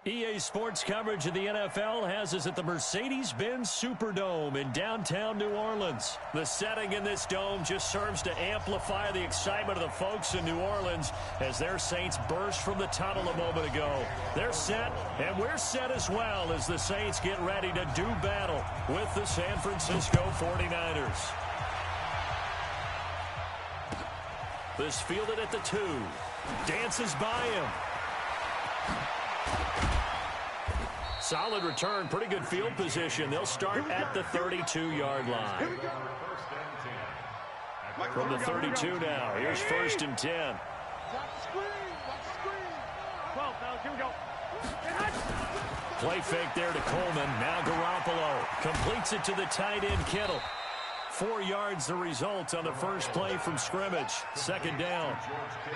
EA Sports coverage of the NFL has us at the Mercedes-Benz Superdome in downtown New Orleans. The setting in this dome just serves to amplify the excitement of the folks in New Orleans as their Saints burst from the tunnel a moment ago. They're set, and we're set as well as the Saints get ready to do battle with the San Francisco 49ers. This fielded at the 2. Dances by him. Solid return, pretty good field position. They'll start at the 32-yard line. From the 32 now, here's 1st and 10. Play fake there to Coleman. Now Garoppolo completes it to the tight end Kittle. 4 yards the result on the first play from scrimmage. 2nd down.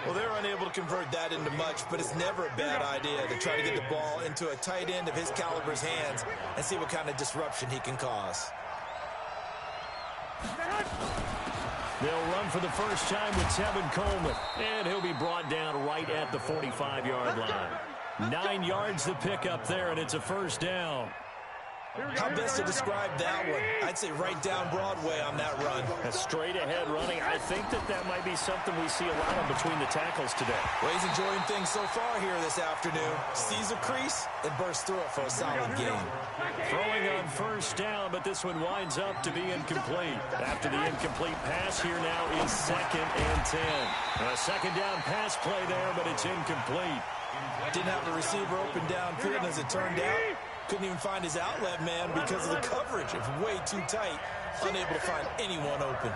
Well, they're unable to convert that into much, but it's never a bad idea to try to get the ball into a tight end of his caliber's hands and see what kind of disruption he can cause. They'll run for the first time with Tevin Coleman, and he'll be brought down right at the 45-yard line. 9 yards to pick up there, and it's a 1st down. How best to describe that one? I'd say right down Broadway on that run. A straight-ahead running. I think that might be something we see a lot of between the tackles today. Well, he's enjoying things so far here this afternoon. Sees a crease and bursts through it for a solid game. Throwing on 1st down, but this one winds up to be incomplete. After the incomplete pass, here now is 2nd and 10. A 2nd down pass play there, but it's incomplete. Didn't have a receiver open downfield, as it turned out. Couldn't even find his outlet man because of the coverage. It's way too tight. Unable to find anyone open.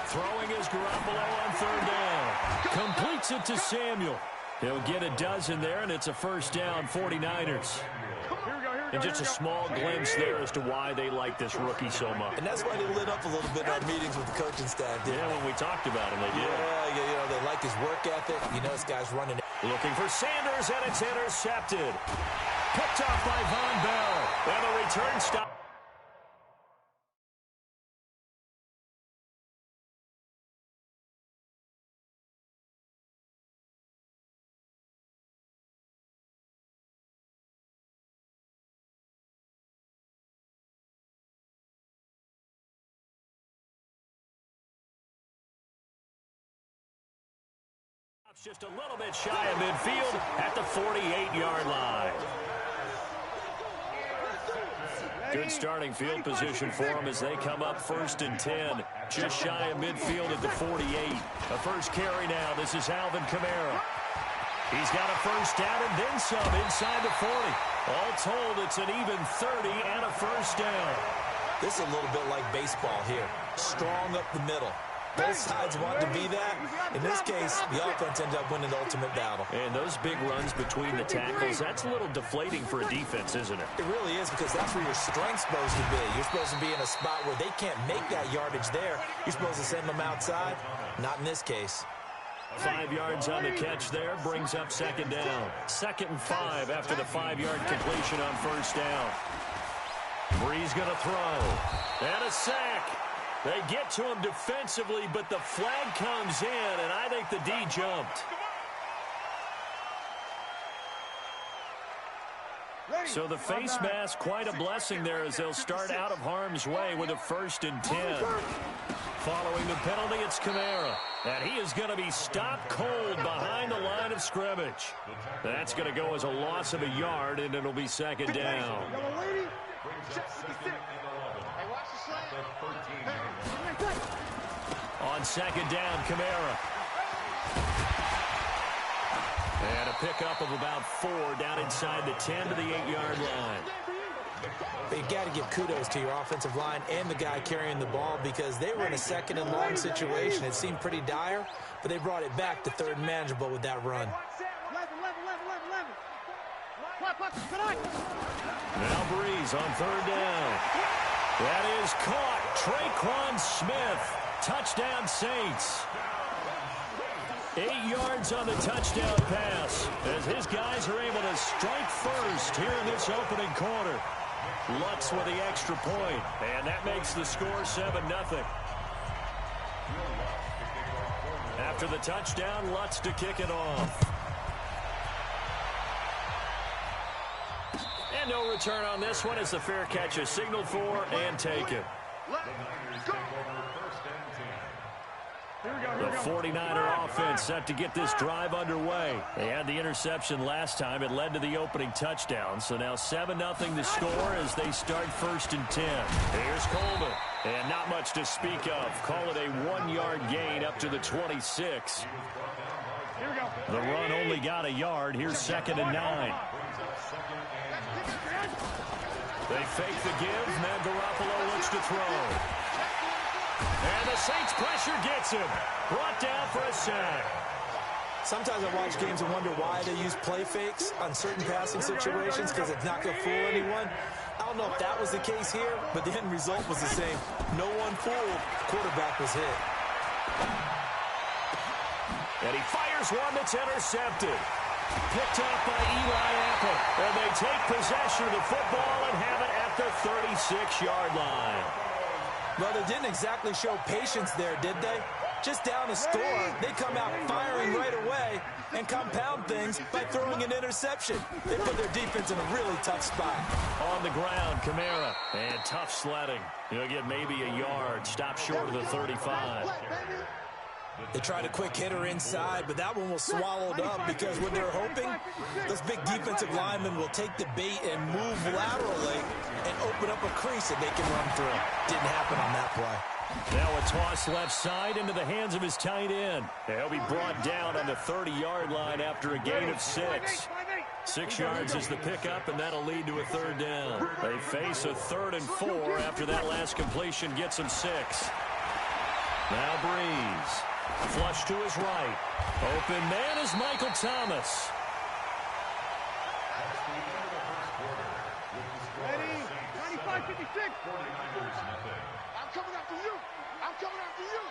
Throwing is Garoppolo on 3rd down. Completes it to Samuel. He'll get a dozen there, and it's a 1st down, 49ers. And just a small glimpse there as to why they like this rookie so much. And that's why they lit up a little bit in our meetings with the coaching staff. Yeah, when we talked about him, they did. Yeah, they like his work ethic. You know, this guy's running. Looking for Sanders, and it's intercepted. Picked off by Von Bell. And a return stop. Just a little bit shy of midfield at the 48-yard line. Good starting field position for them as they come up 1st and 10. Just shy of midfield at the 48. A first carry now. This is Alvin Kamara. He's got a 1st down and then some inside the 40. All told, it's an even 30 and a 1st down. This is a little bit like baseball here. Strong up the middle. Both sides want to be that. In this case, the offense ends up winning the ultimate battle. And those big runs between the tackles, that's a little deflating for a defense, isn't it? It really is, because that's where your strength's supposed to be. You're supposed to be in a spot where they can't make that yardage there. You're supposed to send them outside. Not in this case. 5 yards on the catch there, brings up 2nd down. 2nd and 5 after the 5-yard completion on 1st down. Bree's going to throw. And a sack. They get to him defensively, but the flag comes in, and I think the D jumped. So the face mask, quite a blessing there as they'll start out of harm's way with a 1st and 10. Following the penalty, it's Kamara. And he is going to be stopped cold behind the line of scrimmage. That's going to go as a loss of a yard, and it'll be 2nd down. On 2nd down, Kamara. And a pickup of about 4 down inside the 10 to the 8-yard line. But you got to give kudos to your offensive line and the guy carrying the ball, because they were in a 2nd and long situation. It seemed pretty dire, but they brought it back to 3rd and manageable with that run. Now Breeze on 3rd down. That is caught. Traquan Smith. Touchdown Saints. 8 yards on the touchdown pass as his guys are able to strike first here in this opening quarter. Lutz with the extra point, and that makes the score 7-0. After the touchdown, Lutz to kick it off. And no return on this one as the fair catch is signaled for and taken. The 49er offense set to get this drive underway. They had the interception last time. It led to the opening touchdown. So now 7-0 the score as they start 1st and 10. Here's Coleman. And not much to speak of. Call it a 1-yard gain up to the 26. The run only got a yard. Here's 2nd and 9. They fake the give. Now Garoppolo looks to throw. And the Saints pressure gets him. Brought down for a sack. Sometimes I watch games and wonder why they use play fakes on certain passing situations because it's not going to fool anyone. I don't know if that was the case here, but the end result was the same. No one fooled. Quarterback was hit. And he fires one that's intercepted. Picked up by Eli Apple. And they take possession of the football and have it at the 36-yard line. Well, they didn't exactly show patience there, did they? Just down a score, they come out firing right away and compound things by throwing an interception. They put their defense in a really tough spot. On the ground, Kamara. And tough sledding. He'll get maybe a yard. Stop short of the 35. They tried a quick hitter inside, but that one was swallowed up because what they're hoping, those big defensive linemen will take the bait and move laterally and open up a crease that they can run through. Didn't happen on that play. Now a toss left side into the hands of his tight end. He'll be brought down on the 30-yard line after a gain of 6. 6 yards is the pickup, and that'll lead to a 3rd down. They face a 3rd and 4 after that last completion gets them 6. Now Breeze. Flush to his right. Open man is Michael Thomas. Ready? 95-56. I'm coming after you. I'm coming after you.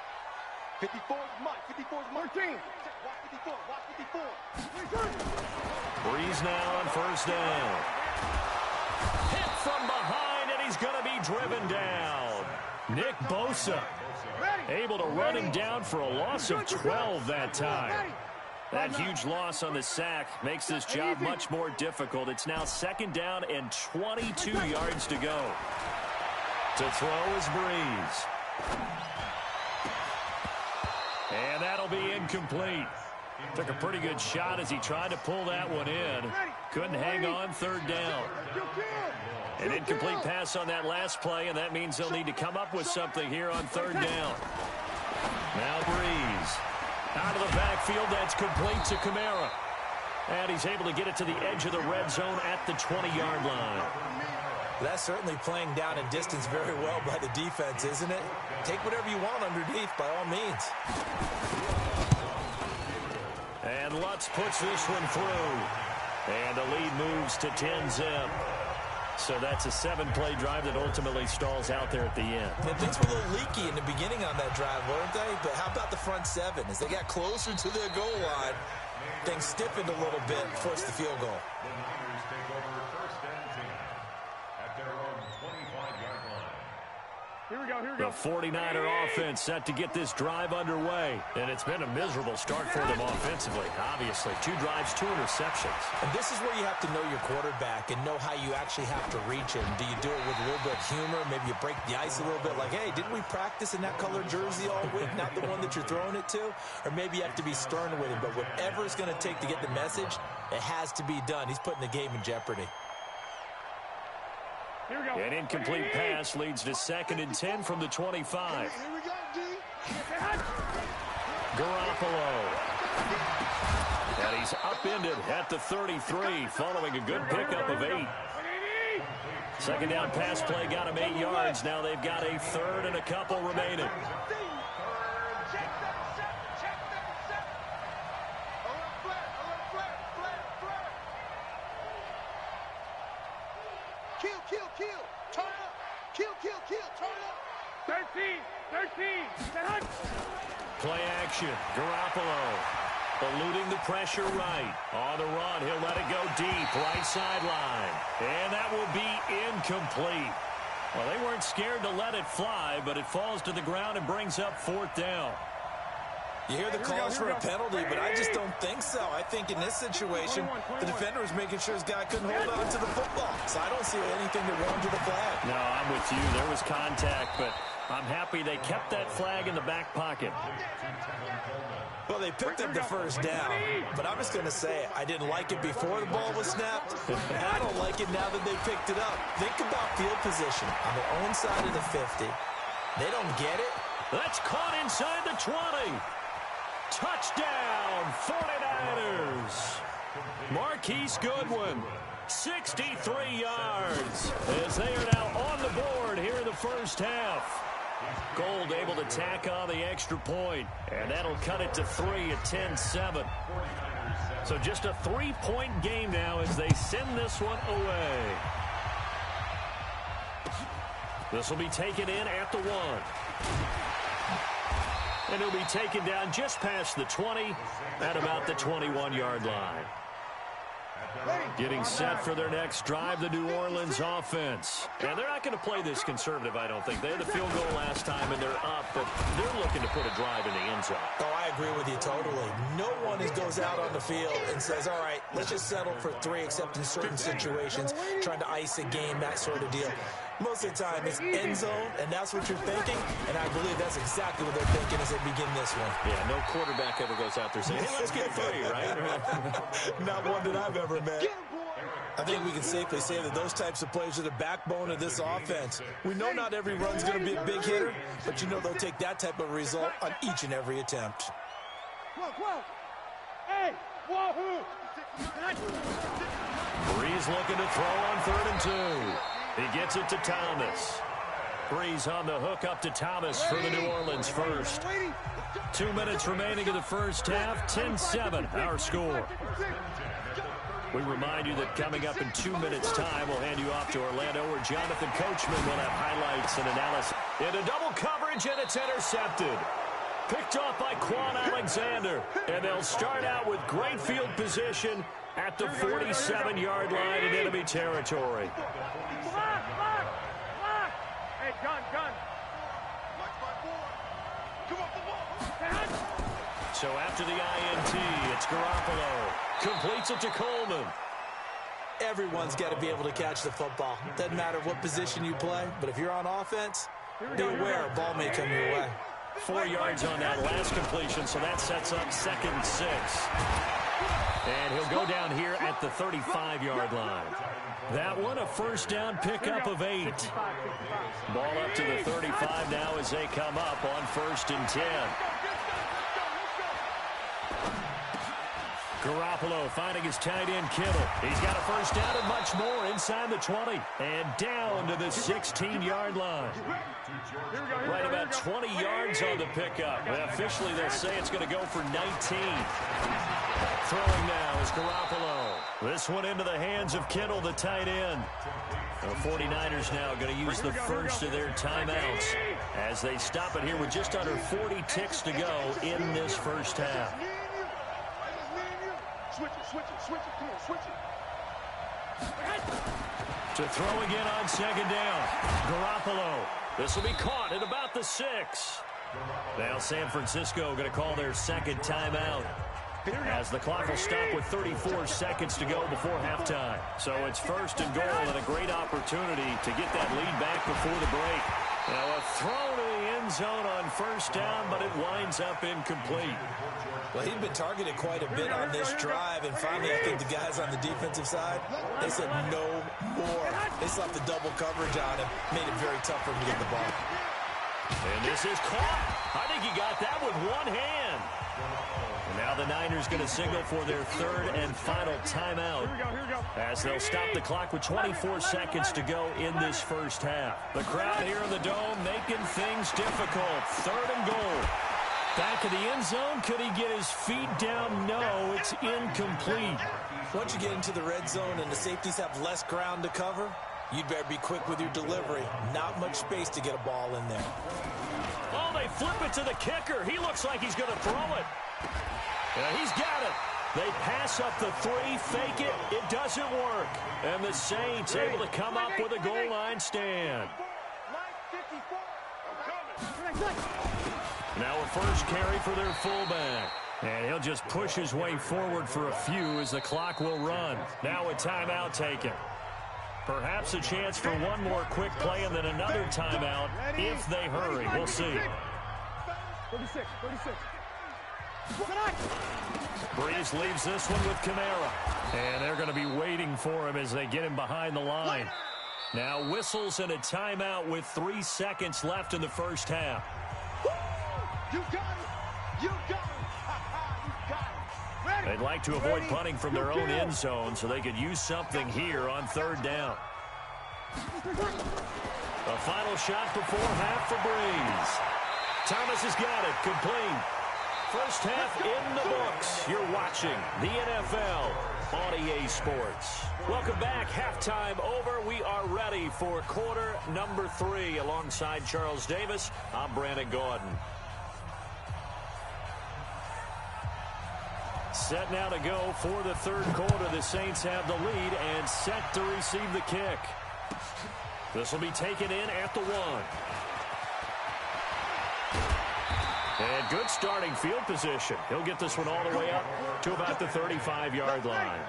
54 is Mike. 54 is Mark. Watch 54. Watch 54. Breeze now on 1st down. Hit from behind, and he's going to be driven down. Nick Bosa able to run him down for a loss of 12 that time. That huge loss on the sack makes this job much more difficult. It's now 2nd down and 22 yards to go. To throw is Breeze. And that'll be incomplete. Took a pretty good shot as he tried to pull that one in. Couldn't hang on 3rd down. An incomplete pass on that last play, and that means they'll need to come up with something here on 3rd down. Now Breeze. Out of the backfield, that's complete to Kamara. And he's able to get it to the edge of the red zone at the 20-yard line. That's certainly playing down and distance very well by the defense, isn't it? Take whatever you want underneath, by all means. And Lutz puts this one through. And the lead moves to 10-zip. So that's a 7-play drive that ultimately stalls out there at the end. And things were a little leaky in the beginning on that drive, weren't they? But how about the front 7? As they got closer to their goal line, things stiffened a little bit, forced the field goal. The Niners take over 1st and 10 at their own 25-yard line. Here we go. The 49er offense set to get this drive underway. And it's been a miserable start for them offensively. Obviously, 2 drives, 2 interceptions. And this is where you have to know your quarterback and know how you actually have to reach him. Do you do it with a little bit of humor? Maybe you break the ice a little bit like, hey, didn't we practice in that color jersey all week, not the one that you're throwing it to? Or maybe you have to be stern with him. But whatever it's going to take to get the message, it has to be done. He's putting the game in jeopardy. Here we go. An incomplete pass leads to 2nd and 10 from the 25. Here we go, D. Garoppolo. And he's upended at the 33 following a good pickup of 8. 2nd down pass play got him 8 yards. Now they've got a 3rd and a couple remaining. Kill. Turn up. Kill. Turn up. 13. Play action. Garoppolo eluding the pressure right. On the run, he'll let it go deep. Right sideline. And that will be incomplete. Well, they weren't scared to let it fly, but it falls to the ground and brings up 4th down. You hear the calls for a penalty, but I just don't think so. I think in this situation, the defender was making sure his guy couldn't hold on to the football. So I don't see anything that warranted the flag. No, I'm with you. There was contact, but I'm happy they kept that flag in the back pocket. Well, they picked up the first down, but I'm just going to say I didn't like it before the ball was snapped, and I don't like it now that they picked it up. Think about field position on their own side of the 50. They don't get it. That's caught inside the 20. Touchdown, 49ers. Marquise Goodwin, 63 yards, as they are now on the board here in the first half. Gold able to tack on the extra point, and that'll cut it to 3 at 10-7. So just a 3-point game now as they send this one away. This will be taken in at the 1. And he'll be taken down just past the 20 at about the 21-yard line. Getting set for their next drive, the New Orleans offense. And they're not going to play this conservative, I don't think. They had the field goal last time, and they're up, but they're looking to put a drive in the end zone. Oh, I agree with you totally. No one goes out on the field and says, all right, let's just settle for 3, except in certain situations, trying to ice a game, that sort of deal. Most of the time, it's end zone, and that's what you're thinking, and I believe that's exactly what they're thinking as they begin this one. Yeah, no quarterback ever goes out there saying, hey, let's get 3, right? Not one that I've ever met. I think we can safely say that those types of plays are the backbone of this offense. We know not every run's going to be a big hitter, but you know they'll take that type of result on each and every attempt. Hey, wahoo! Breeze looking to throw on 3rd and 2. He gets it to Thomas. Breeze on the hook up to Thomas for the New Orleans first. 2 minutes remaining in the first half. 10-7, our score. We remind you that coming up in 2 minutes' time, we'll hand you off to Orlando, where Jonathan Coachman will have highlights and analysis. Into double coverage, and it's intercepted. Picked off by Quan Alexander. And they'll start out with great field position at the 47-yard line in enemy territory. Hey, gun. So after the INT, it's Garoppolo. Completes it to Coleman. Everyone's got to be able to catch the football. Doesn't matter what position you play, but if you're on offense, be aware a ball may come your way. 4 yards on that last completion, so that sets up 2nd and 6. And he'll go down here at the 35-yard line. That one, a first down pickup of 8. Ball up to the 35 now as they come up on 1st and 10. Garoppolo finding his tight end, Kittle. He's got a first down and much more inside the 20. And down to the 16-yard line. Right about 20 yards on the pickup. Well, officially, they'll say it's going to go for 19. Throwing now is Garoppolo. This one into the hands of Kittle, the tight end. The 49ers now going to use the first of their timeouts as they stop it here with just under 40 ticks to go in this first half. Switch it, come on, switch it. To throw again on 2nd down. Garoppolo. This will be caught at about the 6. Now San Francisco going to call their 2nd timeout, as the clock will stop with 34 seconds to go before halftime. So it's 1st and goal, and a great opportunity to get that lead back before the break. Now a throw to the end zone on 1st down, but it winds up incomplete. Well, he'd been targeted quite a bit on this drive, and finally I think the guys on the defensive side, they said no more. They slapped the double coverage on him, made it very tough for him to get the ball. And this is caught. I think he got that with one hand. And now the Niners going to signal for their 3rd and final timeout, as they'll stop the clock with 24 seconds to go in this first half. The crowd here in the Dome making things difficult. 3rd and goal. Back of the end zone. Could he get his feet down? No, it's incomplete. Once you get into the red zone and the safeties have less ground to cover, you'd better be quick with your delivery. Not much space to get a ball in there. Oh, they flip it to the kicker. He looks like he's going to throw it. Yeah, he's got it. They pass up the 3, fake it. It doesn't work. And the Saints able to come up with a goal line stand. Now a first carry for their fullback. And he'll just push his way forward for a few as the clock will run. Now a timeout taken. Perhaps a chance for one more quick play and then another timeout if they hurry. We'll see. 36. Breeze leaves this one with Kamara. And they're going to be waiting for him as they get him behind the line. Now whistles and a timeout with 3 seconds left in the first half. You got it. You got it. You got it. Ready. They'd like to avoid punting from their own end zone so they could use something here on third down. A final shot before half for Breeze. Thomas has got it. Complete. First half in the books. You're watching the NFL on EA Sports. Welcome back. Halftime over. We are ready for quarter number 3. Alongside Charles Davis, I'm Brandon Gordon. Set now to go for the third quarter. The Saints have the lead and set to receive the kick. This will be taken in at the 1. And good starting field position. He'll get this one all the way up to about the 35-yard line.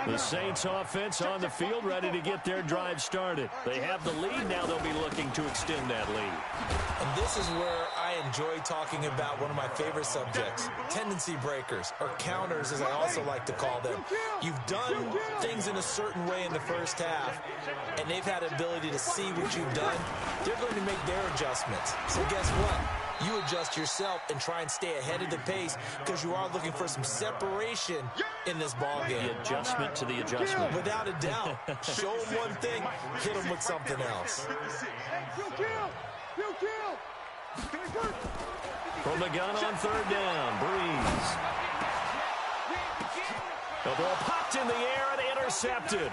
The Saints offense on the field ready to get their drive started. They have the lead. Now they'll be looking to extend that lead. And this is where I enjoy talking about one of my favorite subjects, tendency breakers, or counters as I also like to call them. You've done things in a certain way in the first half, and they've had the ability to see what you've done. They're going to make their adjustments. So guess what? You adjust yourself and try and stay ahead of the pace because you are looking for some separation in this ball game. The adjustment to the adjustment. Without a doubt. Show them one thing, hit them with something else. From the gun on third down, Breeze. The ball popped in the air and intercepted.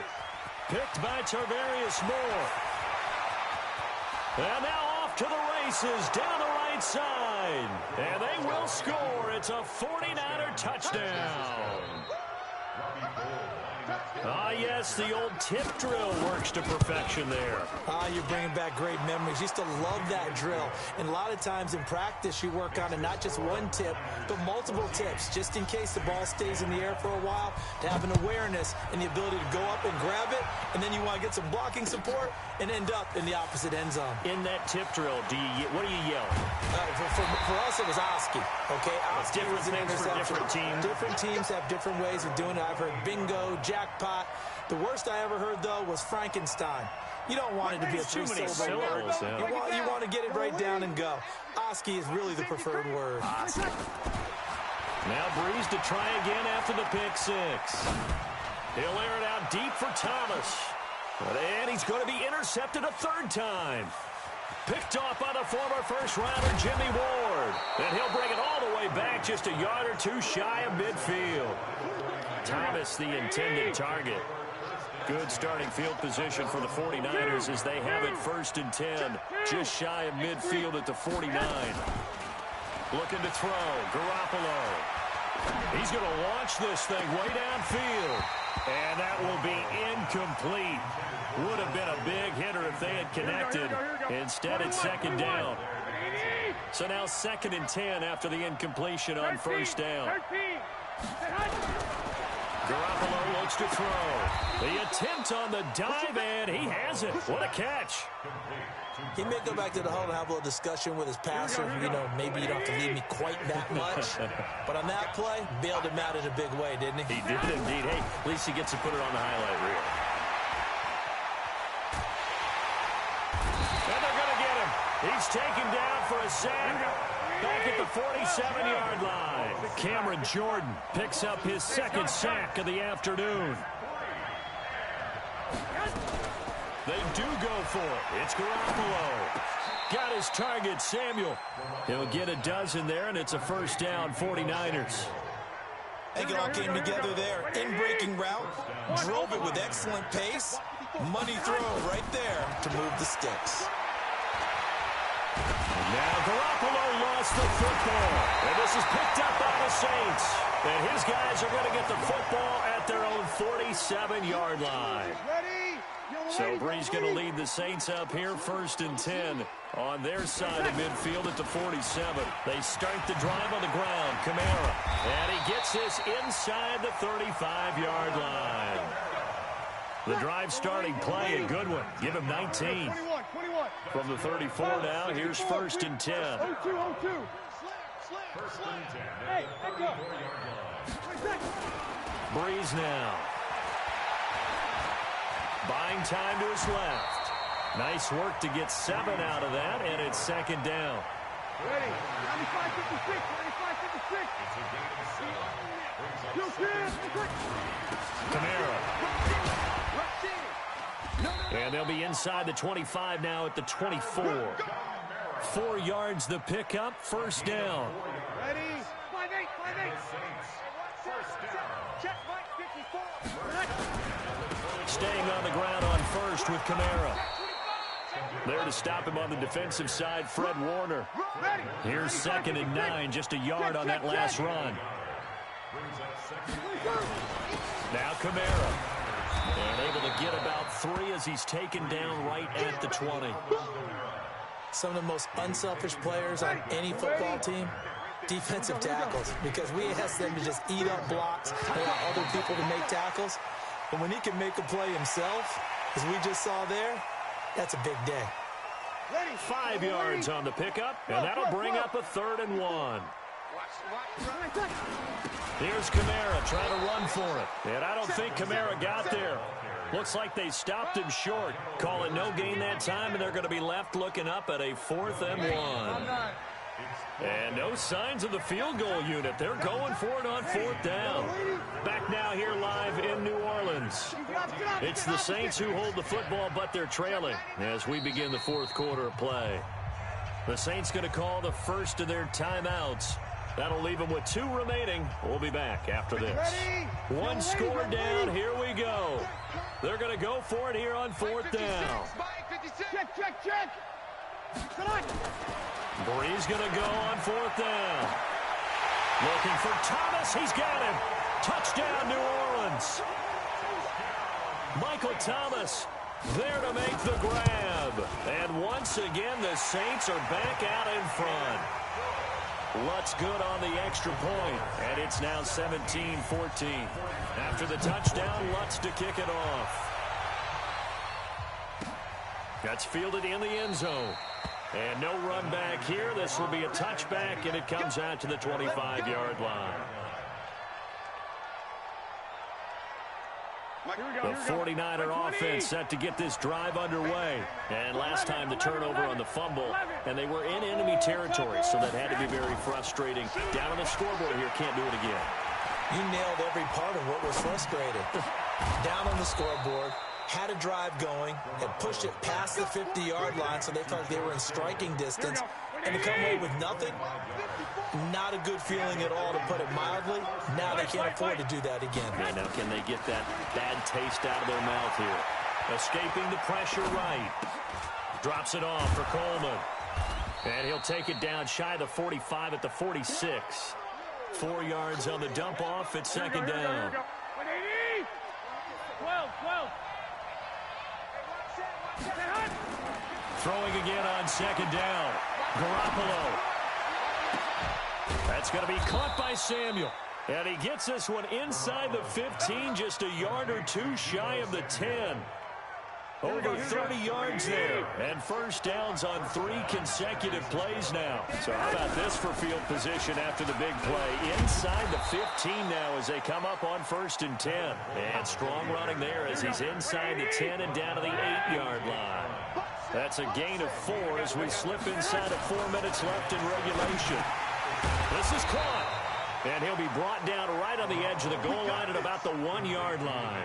Picked by Tarvarius Moore. And now off to the races down the right side. And they will score. It's a 49er touchdown. Ah, yes, the old tip drill works to perfection there. You're bringing back great memories. Used to love that drill. And a lot of times in practice, you work on it not just one tip, but multiple tips, just in case the ball stays in the air for a while, to have an awareness and the ability to go up and grab it, and then you want to get some blocking support and end up in the opposite end zone. In that tip drill, what do you yell? For us, it was Oski. Okay, Oski different was an things for interception. different teams. Different teams have different ways of doing it. I've heard bingo, jackpot. The worst I ever heard, though, was Frankenstein. You don't want it to be a three-syllable word. Yeah. You want to get it right down and go. Oski is really the preferred word. Now Breeze to try again after the pick six. He'll air it out deep for Thomas. And he's going to be intercepted a third time. Picked off by the former first-rounder Jimmy Ward. And he'll bring it all the way back just a yard or two shy of midfield. Thomas, the intended target. Good starting field position for the 49ers as they have it 1st and 10. Just shy of midfield at the 49. Looking to throw. Garoppolo. He's going to launch this thing way downfield. And that will be incomplete. Would have been a big hitter if they had connected. Instead, it's 2nd down. So now 2nd and 10 after the incompletion on 1st down. Garoppolo looks to throw. The attempt on the dive, and he has it. What a catch. He may go back to the huddle and have a little discussion with his passer. You know, maybe you don't have to leave me quite that much. But on that play, bailed him out in a big way, didn't he? He did indeed. Hey, at least he gets to put it on the highlight reel. And they're going to get him. He's taken down for a sack. Back at the 47-yard line. Cameron Jordan picks up his 2nd sack of the afternoon. They do go for it. It's Garoppolo. Got his target, Samuel. He'll get a dozen there, and it's a 1st down, 49ers. I think it all came together there. In-breaking route. Drove it with excellent pace. Money throw right there to move the sticks. Now Garoppolo lost the football. And this is picked up by the Saints. And his guys are going to get the football at their own 47-yard line. Ready? You're So Bree's going to lead the Saints up here, 1st and 10 on their side of midfield at the 47. They start the drive on the ground. Kamara. And he gets this inside the 35-yard line. The drive starting play, a good one. Give him 19. From the 34 now, here's 1st and 10. 0-2, 0-2. Hey, go. Breeze now. Buying time to his left. Nice work to get 7 out of that, and it's 2nd down. Ready. 95-56. Kamara. And they'll be inside the 25 now at the 24. 4 yards the pickup, 1st down. Ready. 5-8. Check, Mike, 54. Staying on the ground on 1st with Kamara. There to stop him on the defensive side, Fred Warner. Here's 2nd and 9, just a yard on that last run. Now Kamara. And able to get about 3 as he's taken down right at the 20. Some of the most unselfish players on any football team, defensive tackles, because we ask them to just eat up blocks and allow other people to make tackles. But when he can make a play himself, as we just saw there, that's a big day. 5 yards on the pickup, and that'll bring up a 3rd and 1. Here's Kamara trying to run for it. And I don't think Kamara got there. Looks like they stopped him short. Call it no gain that time, and they're going to be left looking up at a 4th and 1. And no signs of the field goal unit. They're going for it on 4th down. Back now here live in New Orleans. It's the Saints who hold the football, but they're trailing as we begin the 4th quarter of play. The Saints going to call the first of their timeouts. That'll leave them with 2 remaining. We'll be back after this. 1 score down. Here we go. They're going to go for it here on 4th down. Check. Bree's going to go on 4th down. Looking for Thomas. He's got him. Touchdown, New Orleans. Michael Thomas there to make the grab. And once again, the Saints are back out in front. Lutz good on the extra point, and it's now 17-14. After the touchdown, Lutz to kick it off. That's fielded in the end zone. And no run back here. This will be a touchback, and it comes out to the 25-yard line. The 49er offense set to get this drive underway. And last time the turnover on the fumble, and they were in enemy territory, so that had to be very frustrating. Down on the scoreboard here, can't do it again. You nailed every part of what was frustrated. Down on the scoreboard, had a drive going, had pushed it past the 50-yard line so they felt like they were in striking distance, and to come away with nothing, not a good feeling at all, to put it mildly. Now they can't afford to do that again. Yeah, now can they get that bad taste out of their mouth here? Escaping the pressure right. Drops it off for Coleman. And he'll take it down shy of the 45 at the 46. 4 yards on the dump off at 2nd down. 12. Throwing again on 2nd down. Garoppolo. That's going to be caught by Samuel. And he gets this one inside the 15, just a yard or 2 shy of the 10. Over 30 yards there. And 1st downs on 3 consecutive plays now. So how about this for field position after the big play? Inside the 15 now as they come up on 1st and 10. And strong running there as he's inside the 10 and down to the 8-yard line. That's a gain of 4 as we slip inside of 4 minutes left in regulation. This is caught. And he'll be brought down right on the edge of the goal line at about the 1-yard line.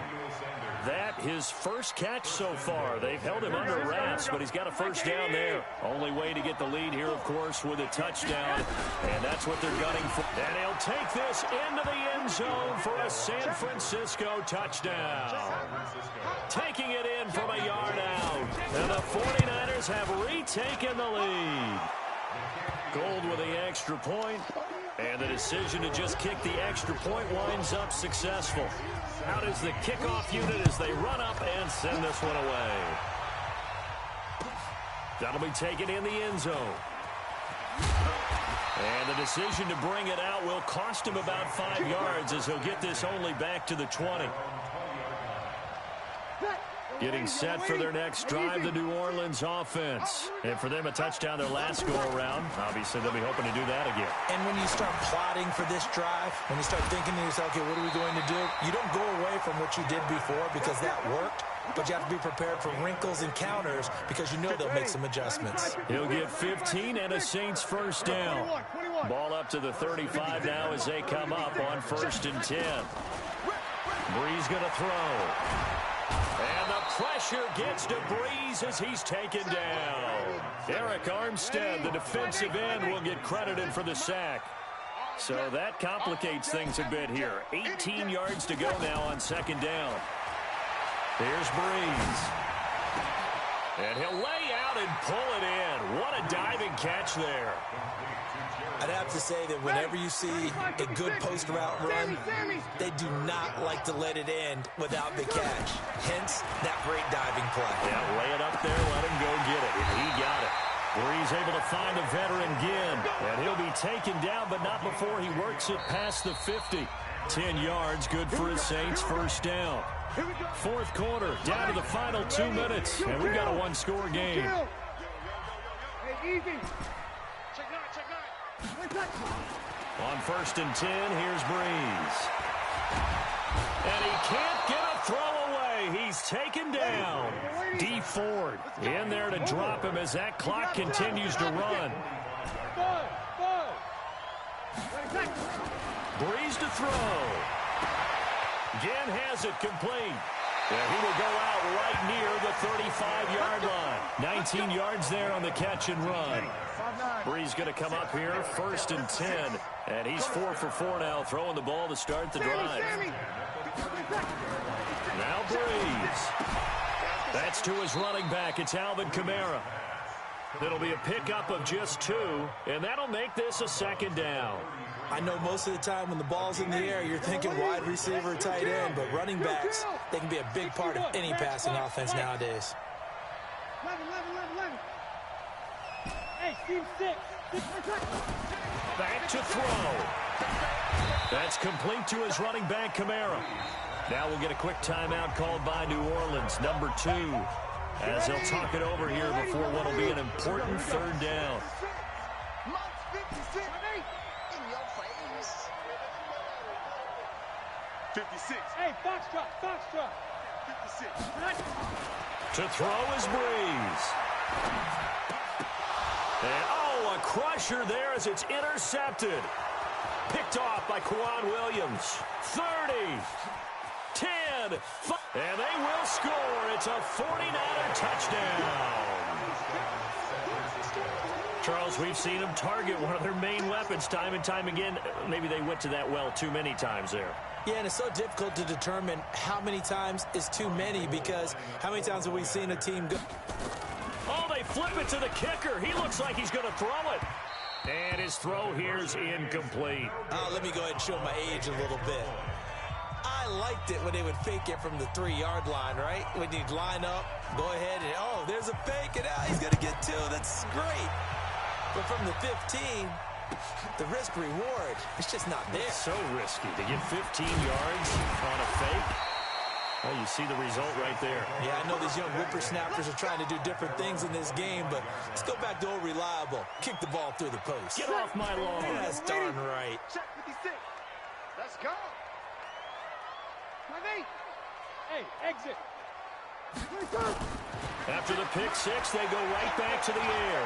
That his first catch so far. They've held him under wraps, but he's got a 1st down there. Only way to get the lead here, of course, with a touchdown. And that's what they're gunning for. And he'll take this into the end zone for a San Francisco touchdown. Taking it in from a yard out. And the 49ers have retaken the lead. Gold with the extra point. And the decision to just kick the extra point winds up successful. Out is the kickoff unit as they run up and send this one away. That'll be taken in the end zone. And the decision to bring it out will cost him about 5 yards as he'll get this only back to the 20. Getting set for their next drive, the New Orleans offense. And for them, a touchdown their last go-around. Obviously, they'll be hoping to do that again. And when you start plotting for this drive, when you start thinking to yourself, okay, what are we going to do? You don't go away from what you did before because that worked, but you have to be prepared for wrinkles and counters because you know they'll make some adjustments. He'll get 15 and a Saints first down. Ball up to the 35 now as they come up on 1st and 10. Breeze going to throw. And the pressure gets to Breeze as he's taken down. Eric Armstead, the defensive end, will get credited for the sack. So that complicates things a bit here. 18 yards to go now on 2nd down. Here's Breeze. And he'll lay out and pull it in. What a diving catch there. I'd have to say that whenever you see a good post route run, they do not like to let it end without the catch. Hence, that great diving play. Yeah, lay it up there, let him go get it. And he got it. Breeze able to find the veteran Ginn. And he'll be taken down, but not before he works it past the 50. 10 yards, good for his Saints, first down. 4th quarter, down to the final 2 minutes. And we've got a one-score game. On 1st and 10, here's Breeze. And he can't get a throw away. He's taken down. D. Ford in there to drop him as that clock continues to run. Breeze to throw. Ginn has it complete. And he will go out right near the 35-yard line. 19 yards there on the catch and run. Breeze going to come up here, 1st and 10. And he's 4 for 4 now, throwing the ball to start the drive. Now Breeze. That's to his running back. It's Alvin Kamara. It'll be a pickup of just 2, and that'll make this a 2nd down. I know most of the time when the ball's in the air, you're thinking wide receiver, tight end, but running backs, they can be a big part of any passing offense nowadays. 11. Hey, Steve, 6. Back to throw. That's complete to his running back, Kamara. Now we'll get a quick timeout called by New Orleans, number 2, as they'll talk it over here before what will be an important 3rd down. 56. Hey, Foxtrot. 56. To throw is Breeze. And, a crusher there as it's intercepted. Picked off by Quan Williams. 30. 10. And they will score. It's a 49er touchdown. Charles, we've seen them target one of their main weapons time and time again. Maybe they went to that well too many times there. Yeah, and it's so difficult to determine how many times is too many because how many times have we seen a team go? Oh, they flip it to the kicker. He looks like he's going to throw it. And his throw here's incomplete. Let me go ahead and show my age a little bit. I liked it when they would fake it from the 3-yard line, right? When you'd line up, go ahead and, there's a fake, and he's going to get 2. That's great. But from the 15, the risk-reward, it's just not there. It's so risky to get 15 yards on a fake. Well, you see the result right there. Yeah, I know these young whippersnappers are trying to do different things in this game, but let's go back to old reliable. Kick the ball through the post. Get off my lawn. Yeah, that's darn right. Check 56. Let's go. 28. Hey, exit. After the pick 6, they go right back to the air.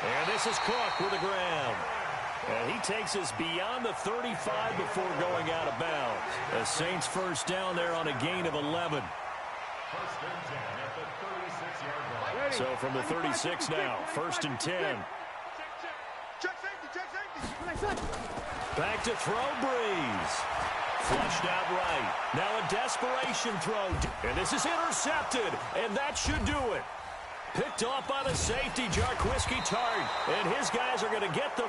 And this is Cook with the ground. And he takes us beyond the 35 before going out of bounds. The Saints first down there on a gain of 11. So from the 36 now, 1st and 10. Check safety. Back to throw, Breeze. Flushed out right. Now a desperation throw. And this is intercepted. And that should do it. Picked off by the safety, Jarquiski Tart. And his guys are going to get the